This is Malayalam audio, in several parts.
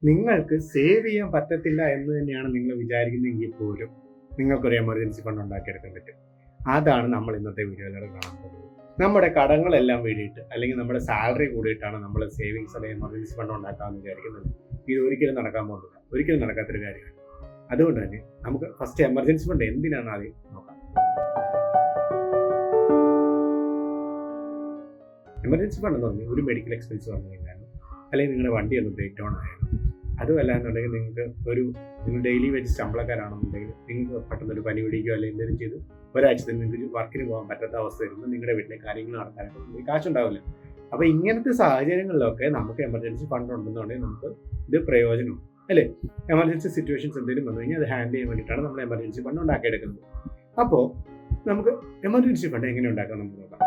നിങ്ങൾക്ക് സേവ് ചെയ്യാൻ പറ്റത്തില്ല എന്ന് തന്നെയാണ് നിങ്ങൾ വിചാരിക്കുന്നതെങ്കിൽ പോലും നിങ്ങൾക്കൊരു എമർജൻസി ഫണ്ട് ഉണ്ടാക്കിയെടുക്കാൻ പറ്റും. അതാണ് നമ്മൾ ഇന്നത്തെ വീഡിയോയിലൂടെ കാണാൻ പോകുന്നത്. നമ്മുടെ കടങ്ങളെല്ലാം വീടിയിട്ട് അല്ലെങ്കിൽ നമ്മുടെ സാലറി കൂടിയിട്ടാണ് നമ്മൾ സേവിങ്സ് അല്ലെങ്കിൽ എമർജൻസി ഫണ്ട് ഉണ്ടാക്കാമെന്ന് വിചാരിക്കുന്നത്. ഇത് ഒരിക്കലും നടക്കാൻ പോകുന്നില്ല, ഒരിക്കലും നടക്കാത്തൊരു കാര്യമാണ്. അതുകൊണ്ട് തന്നെ നമുക്ക് ഫസ്റ്റ് എമർജൻസി ഫണ്ട് എന്തിനാണെന്ന് ആദ്യം നോക്കാം. എമർജൻസി ഫണ്ട് എന്ന് പറഞ്ഞാൽ ഒരു മെഡിക്കൽ എക്സ്പെൻസ് വന്നു കഴിഞ്ഞാലും അല്ലെങ്കിൽ നിങ്ങളുടെ വണ്ടി ഒന്ന് ബ്രേക്ക് ഡൗൺ ആയാലും, അതുമല്ല എന്നുണ്ടെങ്കിൽ നിങ്ങൾ ഡെയിലി വെച്ച് ശമ്പളക്കാരാണെന്നുണ്ടെങ്കിൽ നിങ്ങൾക്ക് പെട്ടെന്നൊരു പനി പിടിക്കുകയോ അല്ലെങ്കിൽ എന്തെങ്കിലും ചെയ്ത് ഒരാഴ്ചത്തിൽ നിങ്ങൾക്ക് വർക്കിന് പോകാൻ പറ്റാത്ത അവസ്ഥ വരുമ്പോൾ നിങ്ങളുടെ വീട്ടിലെ കാര്യങ്ങൾ നടത്താനായിട്ട് നിങ്ങൾക്ക് കാശുണ്ടാവില്ല. അപ്പോൾ ഇങ്ങനത്തെ സാഹചര്യങ്ങളിലൊക്കെ നമുക്ക് എമർജൻസി ഫണ്ട് ഉണ്ടെന്നുണ്ടെങ്കിൽ നമുക്ക് ഇത് പ്രയോജനം അല്ലേ. എമർജൻസി സിറ്റുവേഷൻസ് എന്തെങ്കിലും വന്നു കഴിഞ്ഞാൽ അത് ഹാൻഡിൽ ചെയ്യാൻ വേണ്ടിയിട്ടാണ് നമ്മൾ എമർജൻസി ഫണ്ട് ഉണ്ടാക്കിയെടുക്കുന്നത്. അപ്പോൾ നമുക്ക് എമർജൻസി ഫണ്ട് എങ്ങനെ ഉണ്ടാക്കാം നമുക്ക് നോക്കാം.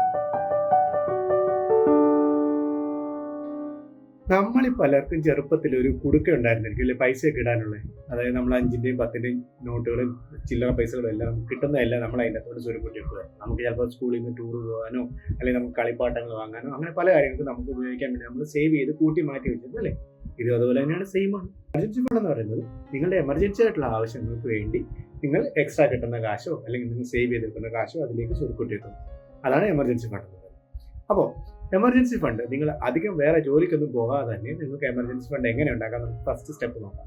നമ്മളീ പലർക്കും ചെറുപ്പത്തിൽ ഒരു കുടുക്ക ഉണ്ടായിരുന്നിരിക്കും അല്ലെ, പൈസയൊക്കെ ഇടാനുള്ളത്. അതായത് നമ്മൾ 5-ന്റെയും 10-ന്റെയും നോട്ടുകളും ചില്ലറ പൈസകളും എല്ലാം കിട്ടുന്നതെല്ലാം നമ്മൾ അതിൻ്റെ അകത്തോട് സ്വരുക്കൂട്ടിയെടുക്കുക. നമുക്ക് ചിലപ്പോൾ സ്കൂളിൽ നിന്ന് ടൂർ പോകാനോ അല്ലെങ്കിൽ നമുക്ക് കളിപ്പാട്ടങ്ങൾ വാങ്ങാനോ അങ്ങനെ പല കാര്യങ്ങൾക്ക് നമുക്ക് ഉപയോഗിക്കാൻ വേണ്ടി നമ്മൾ സേവ് ചെയ്ത് കൂട്ടി മാറ്റി വെച്ചത് അല്ലേ. ഇത് അതുപോലെ തന്നെയാണ് സെയിമാണ്. എമർജൻസി ഫണ്ട് എന്ന് പറയുന്നത് നിങ്ങളുടെ എമർജൻസി ആയിട്ടുള്ള ആവശ്യങ്ങൾക്ക് വേണ്ടി നിങ്ങൾ എക്സ്ട്രാ കിട്ടുന്ന കാശോ അല്ലെങ്കിൽ നിങ്ങൾ സേവ് ചെയ്തെടുക്കുന്ന കാശോ അതിലേക്ക് സ്വരുക്കൂട്ടി വെക്കുന്നു. അതാണ് എമർജൻസി ഫണ്ട് എന്ന് പറയുന്നത്. അപ്പോൾ എമർജൻസി ഫണ്ട് നിങ്ങൾ അധികം വേറെ ജോലിക്കൊന്നും പോകാതെ തന്നെ നിങ്ങൾക്ക് എമർജൻസി ഫണ്ട് എങ്ങനെ ഉണ്ടാക്കാം നമുക്ക് ഫസ്റ്റ് സ്റ്റെപ്പ് നോക്കാം.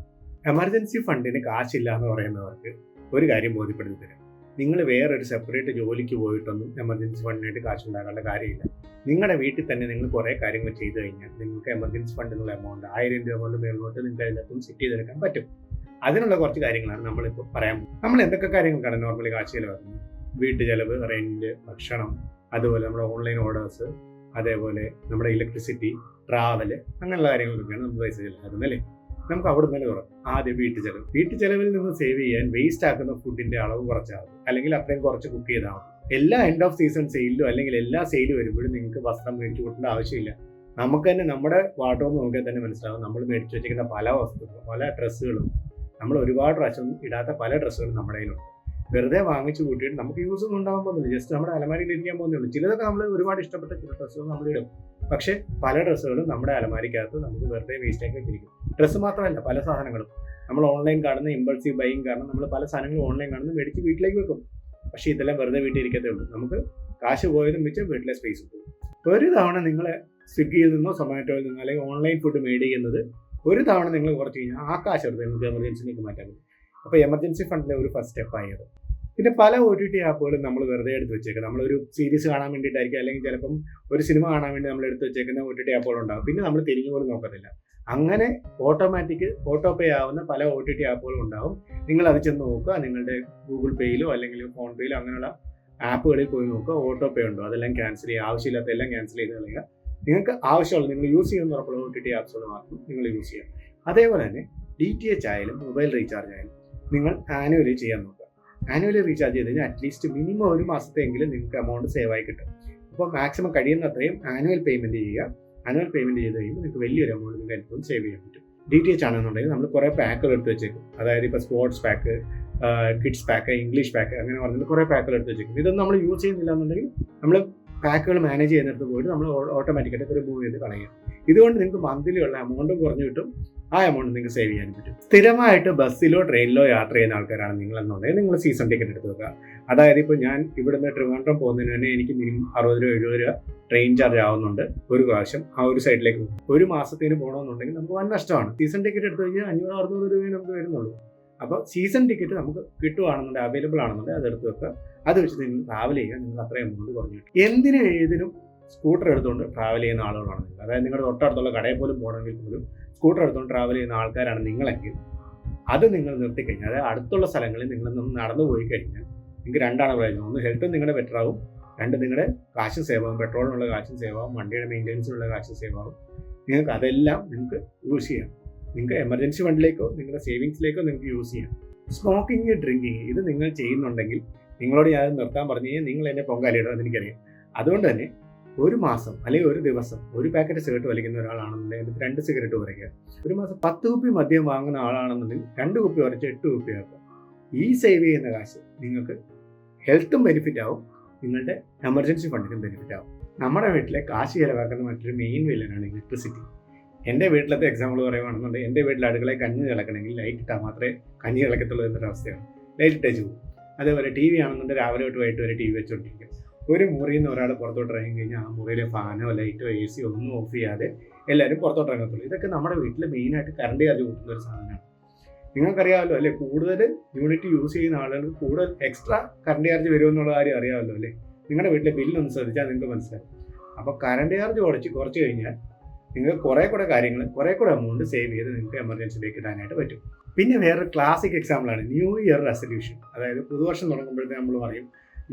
എമർജൻസി ഫണ്ടിന് കാശില്ല എന്ന് പറയുന്നവർക്ക് ഒരു കാര്യം ബോധ്യപ്പെടുത്തി തരാം. നിങ്ങൾ വേറൊരു സെപ്പറേറ്റ് ജോലിക്ക് പോയിട്ടൊന്നും എമർജൻസി ഫണ്ടിനായിട്ട് കാശുണ്ടാക്കേണ്ട കാര്യമില്ല. നിങ്ങളുടെ വീട്ടിൽ തന്നെ നിങ്ങൾ കുറേ കാര്യങ്ങൾ ചെയ്തു കഴിഞ്ഞാൽ നിങ്ങൾക്ക് എമർജൻസി ഫണ്ടിനുള്ള എമൗണ്ട് 1000 രൂപ കൊണ്ട് മേലോട്ട് നിങ്ങൾക്ക് അതിനകത്തും സെറ്റ് ചെയ്തെടുക്കാൻ പറ്റും. അതിനുള്ള കുറച്ച് കാര്യങ്ങളാണ് നമ്മളിപ്പോൾ പറയാൻ പോകുന്നത്. നമ്മൾ എന്തൊക്കെ കാര്യങ്ങൾക്കാണ് നോർമലി കാശ് ചിലവാക്കുന്നത്? വീട്ടു ചെലവ്, റെന്റ്, ഭക്ഷണം, അതുപോലെ നമ്മുടെ ഓൺലൈൻ ഓർഡേഴ്സ്, അതേപോലെ നമ്മുടെ ഇലക്ട്രിസിറ്റി, ട്രാവല്, അങ്ങനെയുള്ള കാര്യങ്ങൾക്കൊക്കെയാണ് നമ്മൾ പൈസ ചിലവാക്കുന്നത് അല്ലേ. നമുക്ക് അവിടെ നിന്ന് തുടങ്ങാം. ആദ്യം വീട്ടു ചെലവിൽ നിന്ന് സേവ് ചെയ്യാൻ വേസ്റ്റ് ആക്കുന്ന ഫുഡിന്റെ അളവ് കുറച്ചാൽ അല്ലെങ്കിൽ അത്രയും കുറച്ച് കുക്ക് ചെയ്താൽ മതി. എല്ലാ എൻഡ് ഓഫ് സീസൺ സെയിലും അല്ലെങ്കിൽ എല്ലാ സെയിലും വരുമ്പോഴും നിങ്ങൾക്ക് വസ്ത്രം മേടിച്ചു കൂട്ടേണ്ട ആവശ്യമില്ല. നമുക്ക് തന്നെ നമ്മുടെ വാർഡ്രോബ് നോക്കിയാൽ തന്നെ മനസ്സിലാവും. നമ്മൾ മേടിച്ചു വെച്ചിരിക്കുന്ന പല വസ്തുക്കളും, പല ഡ്രസ്സുകളും, നമ്മൾ ഒരുപാട് പ്രാവശ്യം ഇടാത്ത പല ഡ്രസ്സുകളും നമ്മുടെ കയ്യിലുണ്ട്. വെറുതെ വാങ്ങിച്ചു കൂട്ടിയിട്ട് നമുക്ക് യൂസ് ഒന്നും ഉണ്ടാകാൻ പോകുന്നില്ല, ജസ്റ്റ് നമ്മുടെ അലമാരിയിൽ ഇരിക്കാൻ പോകുന്നേ ഉള്ളൂ. ചിലതൊക്കെ നമ്മൾ ഒരുപാട് ഇഷ്ടപ്പെട്ട ചില ഡ്രസ്സുകൾ നമ്മൾ ഇടും, പക്ഷേ പല ഡ്രസ്സുകളും നമ്മുടെ അലമാരിക്കകത്ത് നമുക്ക് വെറുതെ വേസ്റ്റ് ആക്കി വെച്ചിരിക്കും. ഡ്രസ്സ് മാത്രമല്ല, പല സാധനങ്ങളും നമ്മൾ ഓൺലൈൻ കാണുന്ന ഇമ്പൾസീവ് ബൈയിങ് കാരണം നമ്മൾ പല സാധനങ്ങളും ഓൺലൈൻ കാണുന്ന മേടിച്ച് വീട്ടിലേക്ക് വെക്കും. പക്ഷേ ഇതെല്ലാം വെറുതെ വീട്ടിൽ ഇരിക്കത്തേ ഉള്ളൂ. നമുക്ക് കാശ് പോയതും വെച്ച് വീട്ടിലെ സ്പേസ് പോകും. ഒരു തവണ നിങ്ങൾ സ്വിഗ്ഗിയിൽ നിന്നോ സൊമാറ്റോയിൽ നിന്നോ അല്ലെങ്കിൽ ഓൺലൈൻ ഫുഡ് മേടിക്കുന്നത് ഒരു തവണ നിങ്ങൾ കുറച്ച് കഴിഞ്ഞാൽ ആ കാശ് എടുത്ത് നിങ്ങൾക്ക് എമർജൻസിലേക്ക് മാറ്റാൻ പറ്റും. അപ്പോൾ എമർജൻസി ഫണ്ടിലെ ഒരു ഫസ്റ്റ് സ്റ്റെപ്പ് ആയത്. പിന്നെ പല OTT ആപ്പുകളും നമ്മൾ വെറുതെ എടുത്ത് വെച്ചേക്കുന്നത്. നമ്മളൊരു സീരീസ് കാണാൻ വേണ്ടിയിട്ടായിരിക്കും, അല്ലെങ്കിൽ ചിലപ്പം ഒരു സിനിമ കാണാൻ വേണ്ടി നമ്മൾ എടുത്ത് വെച്ചേക്കുന്ന OTT ആപ്പുകളുണ്ടാകും. പിന്നെ നമ്മൾ തിരിഞ്ഞു പോലും നോക്കത്തില്ല. അങ്ങനെ ഓട്ടോ പേ ആവുന്ന പല OTT ആപ്പുകളും ഉണ്ടാവും. നിങ്ങൾ അത് ചെന്ന് നോക്കുക. നിങ്ങളുടെ ഗൂഗിൾ പേയിലോ അല്ലെങ്കിൽ ഫോൺ പേയിലോ അങ്ങനെയുള്ള ആപ്പുകളിൽ പോയി നോക്കുക, ഓട്ടോ പേ ഉണ്ടോ, അതെല്ലാം ക്യാൻസൽ ചെയ്യുക. ആവശ്യമില്ലാത്ത എല്ലാം ക്യാൻസൽ ചെയ്ത് കളയുക. നിങ്ങൾക്ക് ആവശ്യമുള്ള നിങ്ങൾ യൂസ് ചെയ്യുന്ന ഉറപ്പുള്ള OTT ആപ്സുകൾ മാത്രം നിങ്ങൾ യൂസ് ചെയ്യുക. അതേപോലെ തന്നെ DTH ആയാലും മൊബൈൽ റീചാർജ് ആയാലും നിങ്ങൾ ആനുവലി ചെയ്യാൻ നോക്കുക. ആനുവലി റീചാർജ് ചെയ്ത് കഴിഞ്ഞാൽ അറ്റ്ലീസ്റ്റ് മിനിമം ഒരു മാസത്തെങ്കിലും നിങ്ങൾക്ക് എമൗണ്ട് സേവ് ആയി കിട്ടും. അപ്പോൾ മാക്സിമം കഴിയുന്ന അത്രയും ആനുവൽ പേയ്മെൻറ്റ് ചെയ്യുക. ആനുവൽ പേയ്മെൻറ്റ് ചെയ്ത് കഴിയുമ്പോൾ നിങ്ങൾക്ക് വലിയൊരു എമൗണ്ട് നിങ്ങൾക്ക് ഏറ്റവും സേവ് ചെയ്യാൻ പറ്റും. DTH ആണെന്നുണ്ടെങ്കിൽ നമ്മൾ കുറേ പാക്കുകൾ എടുത്ത് വെച്ചേക്കും. അതായത് ഇപ്പോൾ sports pack, kids pack, English pack, അങ്ങനെ പറഞ്ഞിട്ട് കുറേ പാക്കുകൾ എടുത്ത് വെച്ചേക്കും. ഇതൊന്നും നമ്മൾ യൂസ് ചെയ്യുന്നില്ല എന്നുണ്ടെങ്കിൽ നമ്മൾ പാക്കുകൾ മാനേജ് ചെയ്യുന്നിടത്ത് പോയിട്ട് നമ്മൾ ഓട്ടോമാറ്റിക്കായിട്ട് റിമൂവ് ചെയ്ത് കളയുക. ഇതുകൊണ്ട് നിങ്ങൾക്ക് മന്ത്ലി ഉള്ള എമൗണ്ടും കുറഞ്ഞു കിട്ടും. ആ എമൗണ്ട് നിങ്ങൾക്ക് സേവ് ചെയ്യാൻ പറ്റും. സ്ഥിരമായിട്ട് ബസ്സിലോ ട്രെയിനിലോ യാത്ര ചെയ്യുന്ന ആൾക്കാരാണ് നിങ്ങളെന്നുണ്ടെങ്കിൽ നിങ്ങൾ സീസൺ ടിക്കറ്റ് എടുത്ത് വെക്കുക. അതായത് ഇപ്പോൾ ഞാൻ ഇവിടുന്ന് ട്രിവാൻഡ്രം പോകുന്നതിന് തന്നെ എനിക്ക് മിനിമം 60 രൂപ 70 രൂപ ട്രെയിൻ ചാർജ് ആവുന്നുണ്ട് ഒരു പ്രാവശ്യം ആ ഒരു സൈഡിലേക്ക് പോകും. ഒരു മാസത്തിന് പോകണമെന്നുണ്ടെങ്കിൽ നമുക്ക് വൻ നഷ്ടമാണ്. സീസൺ ടിക്കറ്റ് എടുത്തു കഴിഞ്ഞാൽ 500-600 രൂപയെ നമുക്ക് വരുന്നുള്ളൂ. അപ്പോൾ സീസൺ ടിക്കറ്റ് നമുക്ക് കിട്ടുകയാണെന്നുണ്ടെങ്കിൽ അവൈലബിൾ ആണെന്നുണ്ടെങ്കിൽ അതെടുത്ത് വെക്കുക. അത് വെച്ച് നിങ്ങൾ ട്രാവൽ ചെയ്യുക. നിങ്ങൾ അത്രയും എമൗണ്ട് കുറഞ്ഞു കിട്ടും. എന്തിനും ഏതിനും സ്കൂട്ടർ എടുത്തുകൊണ്ട് ട്രാവൽ ചെയ്യുന്ന ആളുകളാണ് നിങ്ങൾ. അതായത് നിങ്ങളുടെ തൊട്ടടുത്തുള്ള കടയിൽ പോലും പോകണമെങ്കിൽ പോലും സ്കൂട്ടർ എടുത്തുകൊണ്ട് ട്രാവൽ ചെയ്യുന്ന ആൾക്കാരാണ് നിങ്ങളെങ്കിൽ അത് നിങ്ങൾ നിർത്തിക്കഴിഞ്ഞാൽ, അതായത് അടുത്തുള്ള സ്ഥലങ്ങളിൽ നിങ്ങൾ നടന്നു പോയി കഴിഞ്ഞാൽ നിങ്ങൾക്ക് രണ്ടാണ് പ്രയോജനം. ഒന്ന്, ഹെൽത്തും നിങ്ങളുടെ ബെറ്റർ ആവും. രണ്ട്, നിങ്ങളുടെ കാശും സേവ് ആവും. പെട്രോളിനുള്ള കാശും സേവ് ആവും. വണ്ടിയുടെ മെയിൻ്റെനൻസിനുള്ള കാശും സേവ് ആവും. നിങ്ങൾക്ക് അതെല്ലാം നിങ്ങൾക്ക് യൂസ് ചെയ്യാം. നിങ്ങൾക്ക് എമർജൻസി ഫണ്ടിലേക്കോ നിങ്ങളുടെ സേവിങ്സിലേക്കോ നിങ്ങൾക്ക് യൂസ് ചെയ്യാം. സ്മോക്കിങ്, ഡ്രിങ്കിങ് ഇത് നിങ്ങൾ ചെയ്യുന്നുണ്ടെങ്കിൽ നിങ്ങളോട് ഞാൻ നിർത്താൻ പറഞ്ഞു കഴിഞ്ഞാൽ നിങ്ങൾ എന്നെ പൊങ്കാലിടും, അതെനിക്കറിയാം. അതുകൊണ്ട് തന്നെ ഒരു മാസം അല്ലെങ്കിൽ ഒരു ദിവസം ഒരു പാക്കറ്റ് സിഗരറ്റ് വലിക്കുന്ന ഒരാളാണെന്നുണ്ടെങ്കിൽ 2 സിഗരറ്റ് കുറയ്ക്കുക. ഒരു മാസം 10 കുപ്പി മദ്യം വാങ്ങുന്ന ആളാണെന്നുണ്ടെങ്കിൽ 2 കുപ്പി കുറച്ച് 8 കുപ്പി ആക്കുക. ഈ സേവ് ചെയ്യുന്ന കാശ് നിങ്ങൾക്ക് ഹെൽത്തും ബെനിഫിറ്റ് ആവും, നിങ്ങളുടെ എമർജൻസി ഫണ്ടിനും ബെനിഫിറ്റ് ആവും. നമ്മുടെ വീട്ടിലെ കാശ് ചിലവാക്കുന്ന മറ്റൊരു മെയിൻ വില്ലനാണ് ഇലക്ട്രിസിറ്റി. എൻ്റെ വീട്ടിലത്തെ എക്സാമ്പിൾ പറയുകയാണെന്നുണ്ടെങ്കിൽ എൻ്റെ വീട്ടിൽ അടുക്കളയിൽ കഞ്ഞി തിളക്കണമെങ്കിൽ ലൈറ്റ് ഇട്ടാൽ മാത്രമേ കഞ്ഞി തിളക്കത്തുള്ളൂ എന്നൊരവസ്ഥയാണ്. ലൈറ്റ് ഇട്ടേച്ച് പോകും. അതേപോലെ ടി വി ആണെന്നുണ്ടെങ്കിൽ രാവിലെ തൊട്ട് വൈകിട്ട് വരെ ടി വി വെച്ചുകൊണ്ടിരിക്കും. ഒരു മുറിയിൽ നിന്ന് ഒരാൾ പുറത്തോട്ട് ഇറങ്ങി കഴിഞ്ഞാൽ ആ മുറിയിലെ ഫാനോ ലൈറ്റോ എ സിയോ ഒന്നും ഓഫ് ചെയ്യാതെ എല്ലാവരും പുറത്തോട്ട് ഇറങ്ങത്തുള്ളൂ. ഇതൊക്കെ നമ്മുടെ വീട്ടിൽ മെയിനായിട്ട് കറണ്ട് ചാർജ് കൂട്ടുന്ന ഒരു സാധനമാണ്. നിങ്ങൾക്കറിയാമല്ലോ അല്ലേ, കൂടുതൽ യൂണിറ്റ് യൂസ് ചെയ്യുന്ന ആളുകൾക്ക് കൂടുതൽ എക്സ്ട്രാ കറണ്ട് ചാർജ് വരുമെന്നുള്ള കാര്യം അറിയാമല്ലോ അല്ലേ. നിങ്ങളുടെ വീട്ടിലെ ബില്ലൊന്ന് ശ്രദ്ധിച്ചാൽ നിങ്ങൾക്ക് മനസ്സിലാവും. അപ്പോൾ കറണ്ട് ചാർജ് കുറച്ച് കഴിഞ്ഞാൽ നിങ്ങൾക്ക് കുറേ കൂടെ കാര്യങ്ങൾ കുറേ കൂടെ എമൗണ്ട് സേവ് ചെയ്ത് നിങ്ങൾക്ക് എമർജൻസിയിലേക്ക് ഇടാനായിട്ട് പറ്റും. പിന്നെ വേറൊരു ക്ലാസിക് എക്സാമ്പിളാണ് ന്യൂ ഇയർ റെസൊല്യൂഷൻ. അതായത് പുതുവർഷം തുടങ്ങുമ്പോഴത്തേക്ക് നമ്മൾ പറയും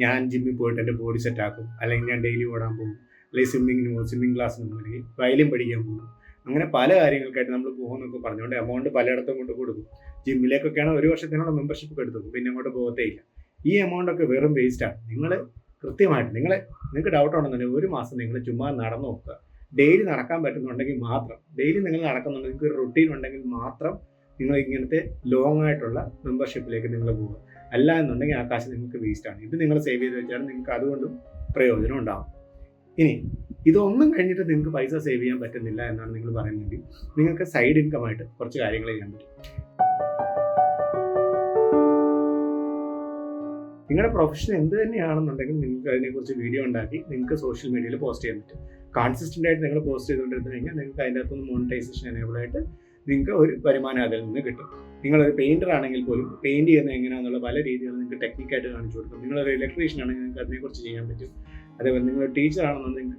ഞാൻ ജിമ്മിൽ പോയിട്ട് എൻ്റെ ബോഡി സെറ്റ് ആക്കും, അല്ലെങ്കിൽ ഞാൻ ഡെയിലി ഓടാൻ പോകും, അല്ലെങ്കിൽ സ്വിമ്മിങ്ങിന് പോകും, സ്വിമ്മിങ് ക്ലാസ്സിന് പോകും, അല്ലെങ്കിൽ വയലിൻ പഠിക്കാൻ പോകും. അങ്ങനെ പല കാര്യങ്ങൾക്കായിട്ട് നമ്മൾ പോകുന്നൊക്കെ പറഞ്ഞുകൊണ്ട് എമൗണ്ട് പലയിടത്തും കൊണ്ട് കൊടുക്കും. ജിമ്മിലേക്കൊക്കെയാണ് ഒരു വർഷത്തിനുള്ള മെമ്പർഷിപ്പ് എടുത്തു, പിന്നെ അങ്ങോട്ട് പോകത്തേ ഇല്ല. ഈ എമൗണ്ടൊക്കെ വെറും വേസ്റ്റാണ്. നിങ്ങൾ കൃത്യമായിട്ട് നിങ്ങൾക്ക് ഡൗട്ട് ഉണ്ടെന്നുണ്ടെങ്കിൽ ഒരു മാസം നിങ്ങൾ ചുമ്മാ നടന്നു നോക്കുക. ഡെയിലി നടക്കാൻ പറ്റുന്നുണ്ടെങ്കിൽ മാത്രം, ഡെയിലി നിങ്ങൾ നടക്കുന്നുണ്ടെങ്കിൽ നിങ്ങൾക്ക് ഒരു റുട്ടീൻ ഉണ്ടെങ്കിൽ മാത്രം നിങ്ങൾ ഇങ്ങനത്തെ ലോങ് ആയിട്ടുള്ള മെമ്പർഷിപ്പിലേക്ക് നിങ്ങൾ പോകുക. അല്ല എന്നുണ്ടെങ്കിൽ ആ കാശ് നിങ്ങൾക്ക് വേസ്റ്റാണ്. ഇത് നിങ്ങൾ സേവ് ചെയ്ത് വെച്ചാൽ നിങ്ങൾക്ക് അതുകൊണ്ടും പ്രയോജനം ഉണ്ടാകും. ഇനി ഇതൊന്നും കഴിഞ്ഞിട്ട് നിങ്ങൾക്ക് പൈസ സേവ് ചെയ്യാൻ പറ്റുന്നില്ല എന്നാണ് നിങ്ങൾ പറയുന്നതെങ്കിൽ നിങ്ങൾക്ക് സൈഡ് ഇൻകം ആയിട്ട് കുറച്ച് കാര്യങ്ങൾ ചെയ്യാൻ പറ്റും. നിങ്ങളുടെ പ്രൊഫഷൻ എന്ത് തന്നെയാണെന്നുണ്ടെങ്കിൽ നിങ്ങൾക്ക് അതിനെക്കുറിച്ച് വീഡിയോ ഉണ്ടാക്കി നിങ്ങൾക്ക് സോഷ്യൽ മീഡിയയിൽ പോസ്റ്റ് ചെയ്യാൻ പറ്റും. കൺസിസ്റ്റൻ്റ് ആയിട്ട് നിങ്ങൾ പോസ്റ്റ് ചെയ്തുകൊണ്ടിരുന്നു കഴിഞ്ഞാൽ നിങ്ങൾക്ക് അതിൻ്റെ അകത്തുനിന്ന് മോണിറ്റൈസേഷൻ എനേബിൾ ആയിട്ട് നിങ്ങൾക്ക് ഒരു വരുമാനം അതിൽ നിന്ന് കിട്ടും. നിങ്ങളൊരു പെയിൻറ്റർ ആണെങ്കിൽ പോലും പെയിൻറ് ചെയ്യുന്നത് എങ്ങനെയാണെന്നുള്ള പല രീതികൾ നിങ്ങൾക്ക് ടെക്നിക്കായിട്ട് കാണിച്ചു കൊടുക്കും. നിങ്ങളൊരു ഇലക്ട്രീഷ്യൻ ആണെങ്കിൽ നിങ്ങൾക്ക് അതിനെക്കുറിച്ച് ചെയ്യാൻ പറ്റും. അതേപോലെ നിങ്ങളൊരു ടീച്ചർ ആണെന്നുണ്ടെങ്കിൽ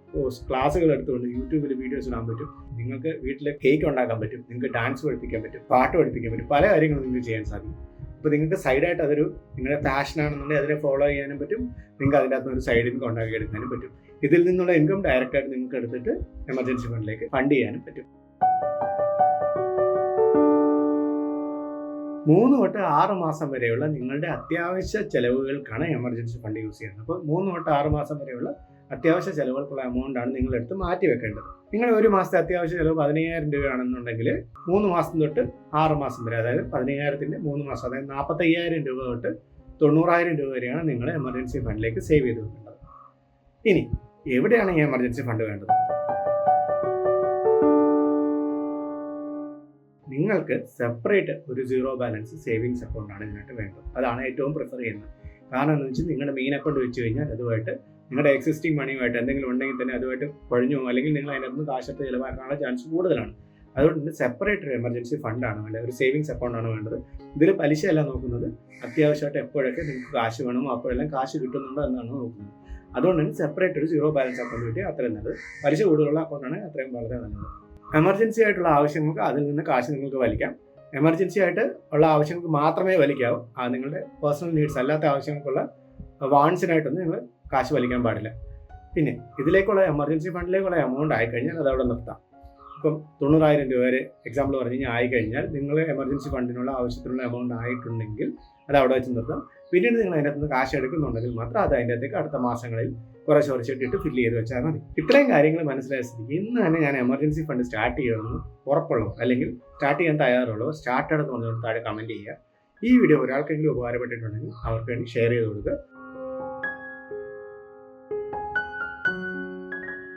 ക്ലാസ്സുകൾ എടുത്തുകൊണ്ട് യൂട്യൂബിൽ വീഡിയോസ് ഇടാൻ പറ്റും. നിങ്ങൾക്ക് വീട്ടിൽ കേക്ക് ഉണ്ടാക്കാൻ പറ്റും, നിങ്ങൾക്ക് ഡാൻസ് പഠിപ്പിക്കാൻ പറ്റും, പാട്ട് പഠിപ്പിക്കാൻ പറ്റും, പല കാര്യങ്ങളും നിങ്ങൾക്ക് ചെയ്യാൻ സാധിക്കും. അപ്പോൾ നിങ്ങൾക്ക് സൈഡായിട്ട് അതൊരു നിങ്ങളുടെ പാഷനാണെന്നുണ്ടെങ്കിൽ അതിനെ ഫോളോ ചെയ്യാനും പറ്റും. നിങ്ങൾക്ക് അതിൻ്റെ അകത്ത് ഒരു സൈഡ് ഇൻകം ഉണ്ടാക്കി എടുക്കാനും പറ്റും. ഇതിൽ നിന്നുള്ള ഇൻകം ഡയറക്റ്റായിട്ട് നിങ്ങൾക്ക് എടുത്തിട്ട് എമർജൻസി ഫണ്ടിലേക്ക് ഫണ്ട് ചെയ്യാനും പറ്റും. 3 തൊട്ട് 6 മാസം വരെയുള്ള നിങ്ങളുടെ അത്യാവശ്യ ചെലവുകൾക്കാണ് എമർജൻസി ഫണ്ട് യൂസ് ചെയ്യുന്നത്. അപ്പോൾ 3 തൊട്ട് 6 മാസം വരെയുള്ള അത്യാവശ്യ ചെലവുകൾക്കുള്ള എമൗണ്ടാണ് നിങ്ങളെടുത്ത് മാറ്റി വെക്കേണ്ടത്. നിങ്ങൾ ഒരു മാസത്തെ അത്യാവശ്യ ചെലവ് 15,000 രൂപയാണെന്നുണ്ടെങ്കിൽ 3 മാസം തൊട്ട് 6 മാസം വരെ, അതായത് 15,000-ൻ്റെ 3 മാസം, അതായത് 45,000 രൂപ തൊട്ട് 90,000 രൂപ വരെയാണ് നിങ്ങൾ എമർജൻസി ഫണ്ടിലേക്ക് സേവ് ചെയ്ത് വെക്കേണ്ടത്. ഇനി എവിടെയാണ് ഈ എമർജൻസി ഫണ്ട് വേണ്ടത്? നിങ്ങൾക്ക് സെപ്പറേറ്റ് ഒരു സീറോ ബാലൻസ് സേവിങ്സ് അക്കൗണ്ടാണ് ഇതിനായിട്ട് വേണ്ടത്. അതാണ് ഏറ്റവും പ്രിഫർ ചെയ്യുന്നത്. കാരണം എന്ന് വെച്ചാൽ നിങ്ങളുടെ മെയിൻ അക്കൗണ്ട് വെച്ച് കഴിഞ്ഞാൽ അതുമായിട്ട് നിങ്ങളുടെ എക്സിസ്റ്റിംഗ് മണിയുമായിട്ട് എന്തെങ്കിലും ഉണ്ടെങ്കിൽ തന്നെ അതുമായിട്ട് പഴിഞ്ഞു പോകും, അല്ലെങ്കിൽ നിങ്ങൾ അതിനകത്ത് കാശത്ത് ചിലവാക്കാനുള്ള ചാൻസ് കൂടുതലാണ്. അതുകൊണ്ട് സെപ്പറേറ്റ് ഒരു എമർജൻസി ഫണ്ടാണ് വേണ്ടത്, ഒരു സേവിങ്സ് അക്കൗണ്ടാണ് വേണ്ടത്. ഇതിൽ പലിശയല്ല നോക്കുന്നത്, അത്യാവശ്യമായിട്ട് എപ്പോഴൊക്കെ നിങ്ങൾക്ക് കാശ് വേണമോ അപ്പോഴെല്ലാം കാശ് കിട്ടുന്നുണ്ടോ എന്നാണ് നോക്കുന്നത്. അതുകൊണ്ട് തന്നെ സെപ്പറേറ്റ് ഒരു സീറോ ബാലൻസ് അക്കൗണ്ട് കിട്ടിയാൽ അത്രയും നല്ലത്. പലിശ കൂടുതലുള്ള അക്കൗണ്ടാണ് അത്രയും വളരെ നല്ലത്. എമർജൻസി ആയിട്ടുള്ള ആവശ്യങ്ങൾക്ക് അതിൽ നിന്ന് കാശ് നിങ്ങൾക്ക് വലിക്കാം. എമർജൻസി ആയിട്ട് ഉള്ള ആവശ്യങ്ങൾക്ക് മാത്രമേ വലിക്കാവൂ. നിങ്ങളുടെ പേഴ്സണൽ നീഡ്സ് അല്ലാത്ത ആവശ്യങ്ങൾക്കുള്ള വാൺസിനായിട്ടൊന്നും നിങ്ങൾ കാശ് വലിക്കാൻ പാടില്ല. പിന്നെ ഇതിലേക്കുള്ള എമർജൻസി ഫണ്ടിലേക്കുള്ള എമൗണ്ട് ആയിക്കഴിഞ്ഞാൽ അതവിടെ നിർത്താം. ഇപ്പം 90,000 രൂപ വരെ എക്സാമ്പിൾ പറഞ്ഞു കഴിഞ്ഞാൽ ആയിക്കഴിഞ്ഞാൽ നിങ്ങൾ എമർജൻസി ഫണ്ടിനുള്ള ആവശ്യത്തിനുള്ള എമൗണ്ട് ആയിട്ടുണ്ടെങ്കിൽ അത് അവിടെ വെച്ച് നിർത്താം. പിന്നീട് നിങ്ങൾ അതിൻ്റെ അകത്ത് നിന്ന് കാശ് എടുക്കുന്നുണ്ടെങ്കിൽ മാത്രം അത് അതിൻ്റെ അകത്തേക്ക് അടുത്ത മാസങ്ങളിൽ കുറച്ചിട്ട് ഫില്ല് ചെയ്ത് വെച്ചാൽ മതി. ഇത്രയും കാര്യങ്ങൾ മനസ്സിലായ സ്ഥിതിക്ക് ഇന്ന് തന്നെ ഞാൻ എമർജൻസി ഫണ്ട് സ്റ്റാർട്ട് ചെയ്യുമെന്ന് ഉറപ്പുള്ളവർ, അല്ലെങ്കിൽ സ്റ്റാർട്ട് ചെയ്യാൻ തയ്യാറുള്ളവർ സ്റ്റാർട്ടഡ് എന്ന് പറഞ്ഞുകൊണ്ട് താഴെ കമൻറ്റ് ചെയ്യുക. ഈ വീഡിയോ ഒരാൾക്കെങ്കിലും ഉപകാരപ്പെട്ടിട്ടുണ്ടെങ്കിൽ അവർക്ക് വേണ്ടി ഷെയർ ചെയ്ത് കൊടുക്കുക.